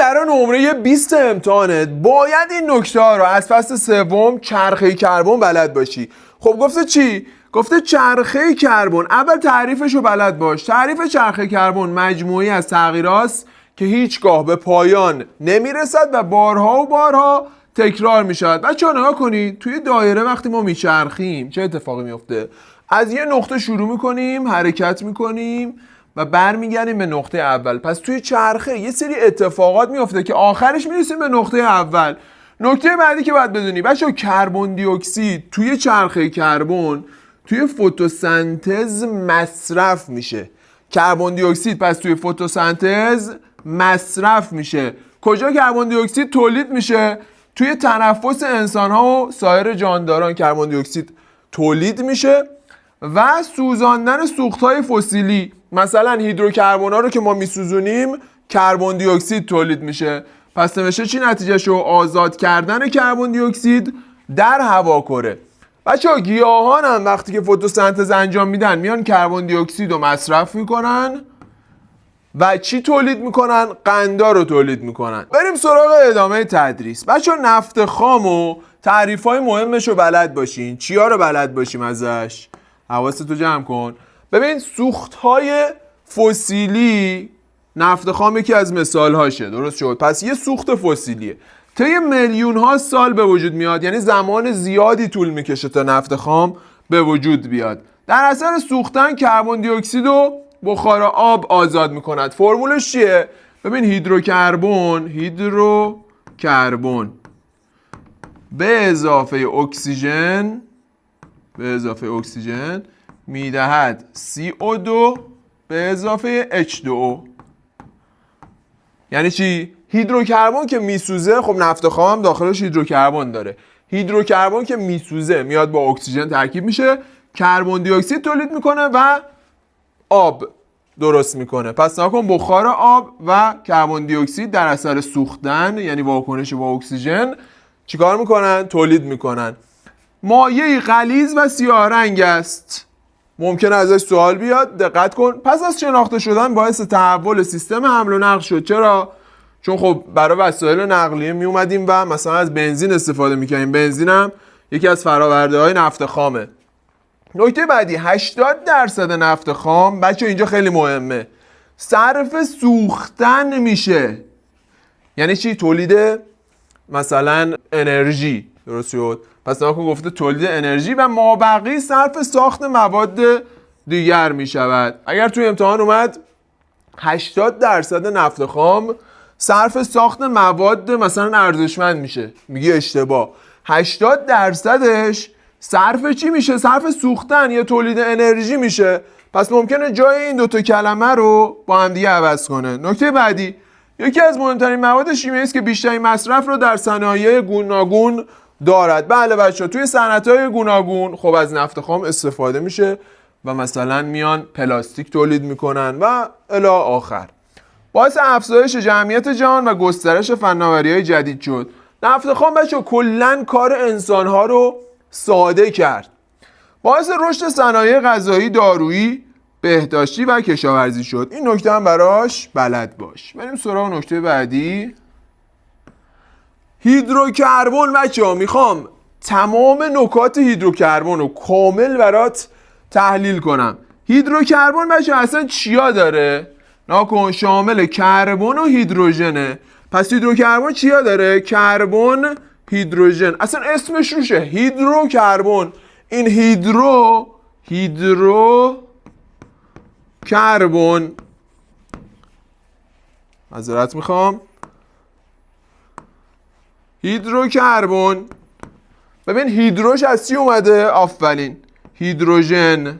برای نمره 20 امتحانت باید این نکته ها رو از فصل سوم چرخه کربن بلد باشی. خب گفته چی؟ گفته چرخه کربن. اول تعریفش رو بلد باش. تعریف چرخه کربن مجموعی از تغییراست که هیچگاه به پایان نمیرسد و بارها و بارها تکرار میشود. بچه‌ها نگاه کنید توی دایره وقتی ما میچرخیم چه اتفاقی میفته؟ از یه نقطه شروع میکنیم، حرکت میکنیم و برمیگردیم به نقطه اول. پس توی چرخه یه سری اتفاقات میفته که آخرش میرسیم به نقطه اول. نکته بعدی که باید بدونی بچه‌ها، کربن دی اکسید توی چرخه کربن توی فتوسنتز مصرف میشه. کربن دی اکسید پس توی فتوسنتز مصرف میشه. کجا کربن دی اکسید تولید میشه؟ توی تنفس انسان‌ها و سایر جانداران کربن دی اکسید تولید میشه و سوزاندن سوخت‌های فسیلی، مثلا هیدروکربن‌ها رو که ما میسوزونیم کربن دی اکسید تولید میشه. پس نوشته چی نتیجهشو؟ آزاد کردن کربن دی اکسید در هواکره. بچه‌ها گیاهان هم وقتی که فتوسنتز انجام میدن میان کربن دی اکسید رو مصرف میکنن و چی تولید میکنن؟ قندار رو تولید میکنن. بریم سراغ ادامه تدریس. بچه‌ها نفت خام و تعریف‌های مهمش رو بلد باشین. چیا رو بلد باشیم ازش؟ حواستو جمع کن. ببین سوخت‌های فسیلی، نفت خام یکی از مثال‌هاشه، درست شد؟ پس یه سوخت فسیلیه، طی میلیون‌ها سال به وجود میاد، یعنی زمان زیادی طول میکشه تا نفت خام به وجود بیاد. در اثر سوختن کربن دی اکسید و بخار آب آزاد میکند. فرمولش چیه؟ ببین هیدروکربن به اضافه اکسیژن میدهد CO2 به اضافه H2O. یعنی چی؟ هیدروکربن که میسوزه، خب نفت خام هم داخلش هیدروکربن داره. هیدروکربن که میسوزه میاد با اکسیژن ترکیب میشه، کربن دی اکسید تولید میکنه و آب درست میکنه. پس نکن بخار آب و کربن دی اکسید در اثر سوختن، یعنی واکنش با اکسیژن، چیکار میکنن؟ تولید میکنن. مایعی غلیظ و سیاه رنگ است. ممکنه ازش سوال بیاد، دقت کن. پس از شناخته شدن باعث تحول سیستم حمل و نقل شد. چرا؟ چون خب برای وسایل نقلیه می اومدیم و مثلا از بنزین استفاده میکنیم. بنزین هم یکی از فراورده های نفت خامه. نکته بعدی، 80% نفت خام، بچه اینجا خیلی مهمه، صرف سوختن میشه. یعنی چی؟ تولید مثلا انرژی، درست شد؟ پس ناکن گفته تولید انرژی و مابقی صرف ساخت مواد دیگر میشود. اگر توی امتحان اومد 80% نفت خام صرف ساخت مواد مثلا ارزشمند میشه، میگی اشتباه. 80%ش صرف چی میشه؟ صرف سوختن یا تولید انرژی میشه. پس ممکنه جای این دوتا کلمه رو با هم دیگه عوض کنه. نکته بعدی، یکی از مهمترین مواد شیمیایی است که بیشترین مصرف رو در صنایع گوناگون دارد. بله بچه‌ها، توی صنعت‌های گوناگون خب از نفت خام استفاده میشه و مثلا میان پلاستیک تولید میکنن و الی آخر. باعث افزایش جمعیت جهان و گسترش فناوری‌های جدید شد. نفت خام بچه‌ها کلاً کار انسان‌ها رو ساده کرد. باعث رشد صنایع غذایی، دارویی، بهداشتی و کشاورزی شد. این نکته هم براش بلد باش. بریم سراغ نکته بعدی. هیدروکربن بچه‌ها، میخوام تمام نکات هیدروکربن رو کامل برات تحلیل کنم. هیدروکربن بچه‌ها اصلا چیا داره؟ ناکن شامل کربن و هیدروژنه. پس هیدروکربن چیا داره؟ کربن، هیدروژن. اصلا اسمش روشه، هیدروکربن. این هیدرو کربن، معذرت میخوام، هیدروکربن. ببین هیدروش از چی اومده؟ آفرین، هیدروژن.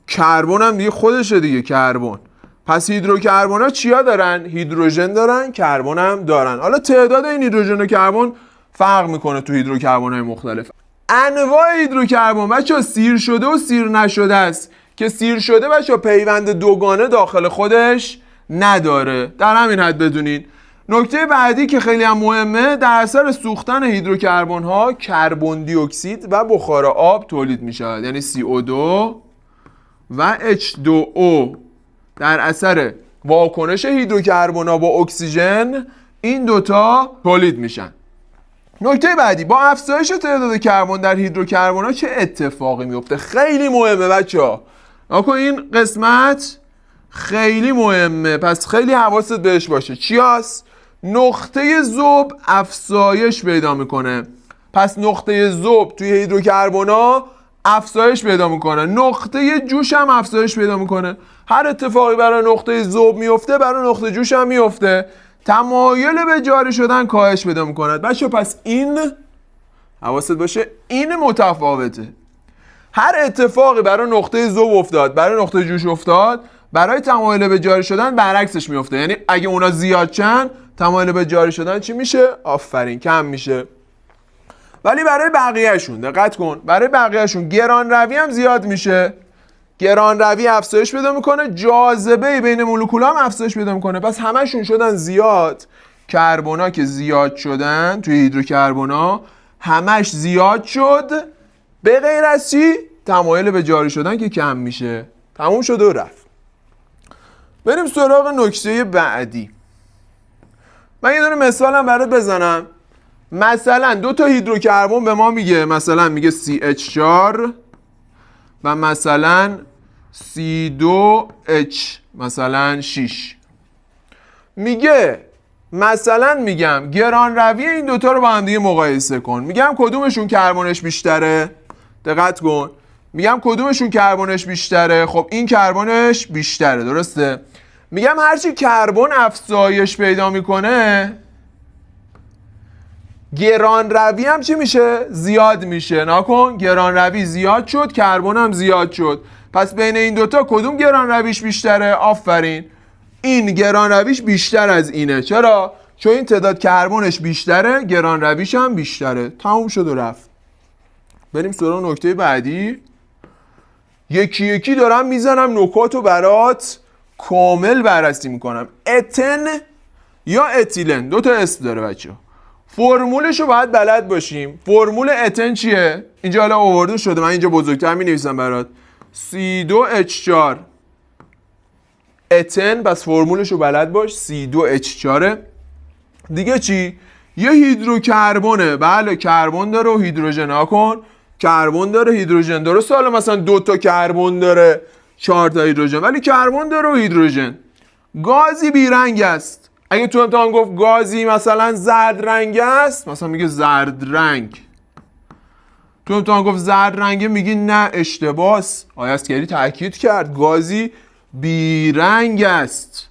کربن هم دیگه خودشه دیگه، کربن. پس هیدروکربن ها چیا دارن؟ هیدروژن دارن، کربن هم دارن. حالا تعداد این هیدروژن و کربن فرق میکنه تو هیدروکربن های مختلف. انواع هیدروکربن بچه‌ها سیر شده و سیر نشده است که سیر شده بچه‌ها پیوند دوگانه داخل خودش نداره. در همین حد بدونین. نکته بعدی که خیلی هم مهمه، در اثر سوختن هیدروکربن ها کربن دی اکسید و بخار آب تولید می شود، یعنی CO2 و H2O. در اثر واکنش هیدروکربن‌ها با اکسیژن این دوتا تولید میشن. نکته بعدی، با افزایش تعداد کربن در هیدروکربن‌ها چه اتفاقی میفته؟ خیلی مهمه بچه‌ها. نکن این قسمت خیلی مهمه، پس خیلی حواست بهش باشه. چی هست؟ نقطه ذوب افزایش پیدا میکنه. پس نقطه ذوب توی هیدروکربن‌ها افزایش پیدا میکنه، نقطه جوش هم افزایش پیدا میکنه. هر اتفاقی برای نقطه ذوب میفته برای نقطه جوش هم میفته. تمایل به جاری شدن کاهش پیدا میکنه. بچه پس این حواست باشه این متفاوته. هر اتفاقی برای نقطه ذوب افتاد برای نقطه جوش افتاد، برای تمایل به جاری شدن برعکسش میفته. یعنی اگه اونا زیاد چن تمایل به جاری شدن چی میشه؟ آفرین، کم میشه. ولی برای بقیه‌شون دقت کن، برای بقیه‌شون گران روی هم زیاد میشه. گران روی افزایش پیدا میکنه، جاذبه بین مولکول‌ها هم افزایش پیدا میکنه. پس همشون شدن زیاد. کربنا که زیاد شدن توی هیدروکربنا همش زیاد شد، به غیر از چی؟ تمایل به جاری شدن که کم میشه. تموم شد و رفت. بریم سراغ نکته بعدی. من یه دونه مثالم برات بزنم. مثلا دو تا هیدروکربن به ما میگه، مثلا میگه CH4 و مثلا C2H مثلا 6. میگه مثلا میگم گران روی این دوتا رو با هم دیگه مقایسه کن. میگم کدومشون کربنش بیشتره؟ دقت کن. میگم کدومشون کربنش بیشتره؟ خب این کربنش بیشتره، درسته؟ میگم هرچی کربن افزایش پیدا میکنه گران روی هم چی میشه؟ زیاد میشه. نکن گران روی زیاد شد، کربن هم زیاد شد. پس بین این دوتا کدوم گران رویش بیشتره؟ آفرین، این گران رویش بیشتر از اینه. چرا؟ چون این تعداد کربنش بیشتره، گران رویش هم بیشتره. تموم شد و رفت. بریم سراغ نکته بعدی. یکی یکی دارم میزنم نکاتو برات کامل بررسی میکنم. اتن یا اتیلن دو تا اسم داره بچه‌ها. فرمولش رو باید بلد باشیم. فرمول اتن چیه؟ اینجا حالا آورده شده، من اینجا بزرگتر می نویسم برات. C2H4 اتن، پس فرمولش رو بلد باش. C2H4 دیگه چی؟ یه هیدروکربونه. بله کربن داره و هیدروژن. ها کن کربن داره هیدروژن. درسته حالا مثلا دو تا کربن داره 4 تا هیدروژن، ولی کربن داره و هیدروژن. گازی بیرنگ است. اگه تو امتحان گفت گازی مثلا زرد رنگ است، مثلا میگه زرد رنگ. تو امتحان گفت زرد رنگه، میگی نه اشتباس. آیه اسکری تاکید کرد گازی بیرنگ است.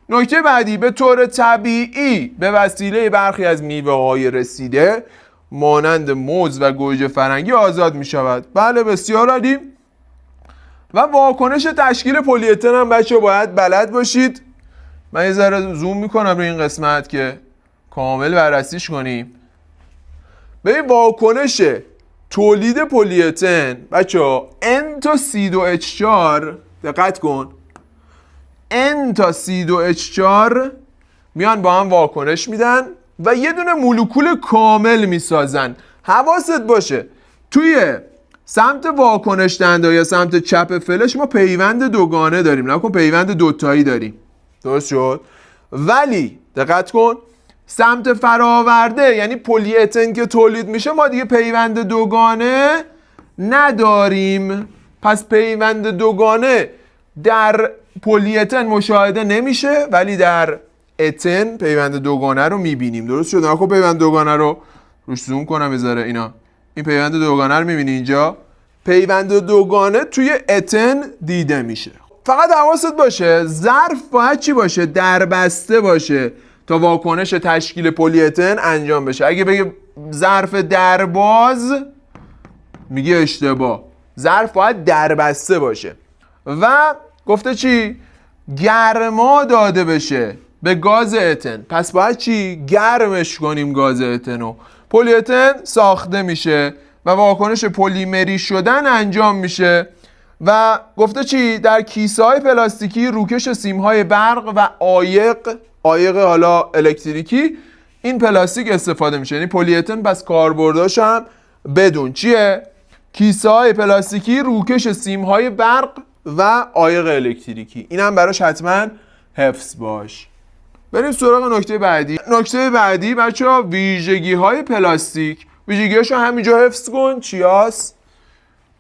نکته بعدی، به طور طبیعی به وسیله برخی از میوه‌های رسیده مانند موز و گوجه فرنگی آزاد میشود. بله بسیار عالی. و واکنش تشکیل پلی اتن هم بچه باید بلد باشید. من یه ذره زوم میکنم روی این قسمت که کامل بررسیش کنیم. ببین واکنش تولید پلی اتن بچه‌ها N تا C2H4 دقت کن، N تا C2H4 میان با هم واکنش میدن و یه دونه مولکول کامل میسازن. حواست باشه توی سمت واکنش دنده یا سمت چپ فلش ما پیوند دوگانه داریم، نکن پیوند دوتایی داریم. درست شد؟ ولی دقت کن سمت فراورده یعنی پلی اتن که تولید میشه ما دیگه پیوند دوگانه نداریم. پس پیوند دوگانه در پلی اتن مشاهده نمیشه ولی در اتن پیوند دوگانه رو میبینیم. درست شد؟ نکن پیوند دوگانه رو روش زوم کنم بذاره اینا. این پیوند دوگانه رو میبینی اینجا. پیوند دوگانه توی اتن دیده میشه. فقط حواست باشه ظرف باید چی باشه؟ دربسته باشه تا واکنش تشکیل پلی اتن انجام بشه. اگه بگه ظرف درباز میگه اشتباه. ظرف باید دربسته باشه. و گفته چی؟ گرما داده بشه به گاز اتن. پس باید چی؟ گرمش کنیم گاز اتنو. پلی اتن ساخته میشه و واکنش پلیمری شدن انجام میشه. و گفته چی؟ در کیسه‌های پلاستیکی روکش سیم‌های برق و عایق حالا الکتریکی این پلاستیک استفاده میشه. یعنی پلی اتن پس کاربرداش هم بدون چیه؟ کیسه‌های پلاستیکی روکش سیم‌های برق و عایق الکتریکی. اینم براش حتما حفظ باش. بریم سراغ نکته بعدی. نکته بعدی بچه‌ها ویژگی‌های پلاستیک. ویژگی‌هاشو همینجا حفظ کن. چی هست؟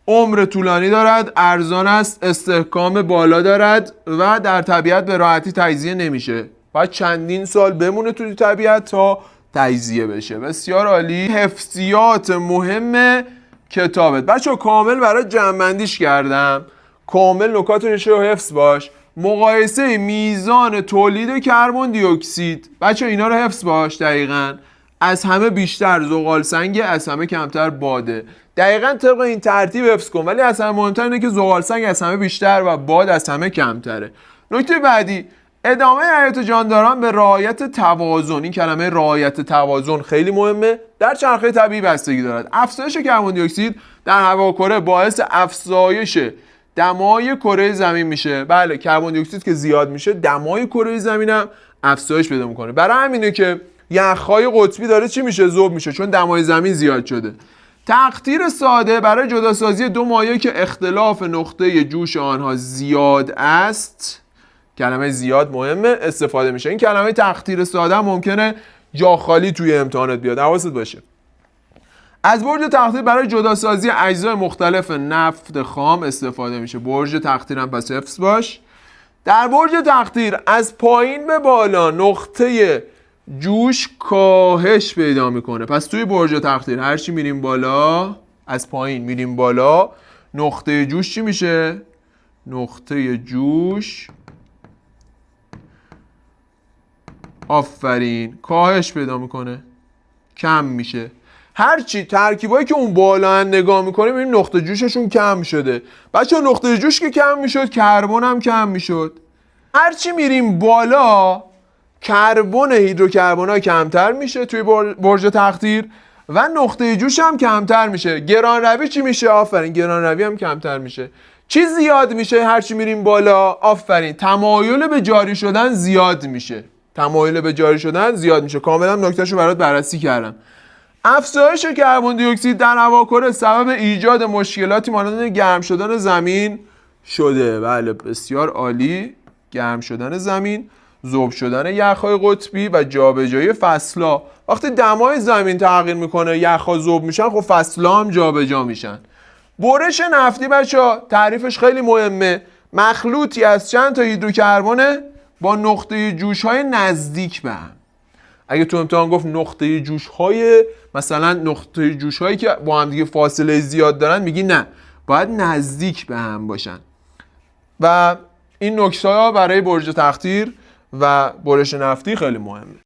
عمر طولانی دارد، ارزان است، استحکام بالا دارد و در طبیعت به راحتی تجزیه نمیشه. باید چندین سال بمونه توی طبیعت تا تجزیه بشه. بسیار عالی. حفظیات مهم کتابت. بچه‌ها کامل برای جمع‌بندیش کردم. کامل نکاتش رو حفظ باش. مقایسه میزان تولید کربن دی اکسید. بچه‌ها اینا رو حفظ باش. دقیقاً از همه بیشتر زغال سنگ، از همه کمتر باده. دقیقاً طبق این ترتیب حفظ کن. ولی از همه مهمتر اینه که زغال سنگ از همه بیشتر و باد از همه کمتره. نکته بعدی ادامه حیات جانداران به رعایت توازن. این کلمه رعایت توازن خیلی مهمه. در چرخه طبیعی بستگی دارد. افزایش کربن دی اکسید در هواکره باعث افزایش دمای کره زمین میشه. بله کربن دی اکسید که زیاد میشه دمای کره زمین هم افزایش پیدا میکنه. برای همینه که یخ‌های قطبی داره چی میشه؟ ذوب میشه چون دمای زمین زیاد شده. تقطیر ساده برای جداسازی دو مایع که اختلاف نقطه جوش آنها زیاد است. کلمه زیاد مهمه استفاده میشه. این کلمه تقطیر ساده ممکنه جا خالی توی امتحانات بیاد. حواست باشه. از برج تقطیر برای جداسازی اجزای مختلف نفت خام استفاده میشه. برج تقطیر هم پس حفظ باش. در برج تقطیر از پایین به بالا نقطه جوش کاهش پیدا میکنه. پس توی برج تقطیر هرچی میریم بالا، از پایین میریم بالا، نقطه جوش چی میشه؟ نقطه جوش آفرین کاهش پیدا میکنه، کم میشه. هرچی ترکیبایی که اون بالا نگاه میکنیم این نقطه جوششون کم شده. بچه نقطه جوش که کم میشد کربن هم کم میشد. هرچی میریم بالا کربن هیدروکربن ها کمتر میشه توی برج تقطیر و نقطه جوش هم کمتر میشه. گران روی چی میشه؟ آفرین گران روی هم کمتر میشه. چی زیاد میشه هرچی میریم بالا؟ آفرین تمایل به جاری شدن زیاد میشه. تمایل به جاری شدن زیاد میشه. کاملا نکتهشو برات بررسی کردم. افزایش کربن دی اکسید در هواکره سبب ایجاد مشکلاتی مانند گرم شدن زمین شده. بله بسیار عالی. گرم شدن زمین، ذوب شدن یخ‌های قطبی و جابجایی فصل‌ها. وقتی دمای زمین تغییر میکنه یخ‌ها ذوب میشن خب فصل‌ها هم جابجا میشن. برش نفتی بچه‌ها تعریفش خیلی مهمه. مخلوطی از چند تا هیدروکربن با نقطه جوش‌های نزدیک به هم. اگه تو امتحان گفت نقطه جوش‌های مثلا نقطه جوش‌هایی که با هم دیگه فاصله زیاد دارن میگی نه باید نزدیک به هم باشن. و این نکته‌ها برای برج تقطیر و برش نفتی خیلی مهمه.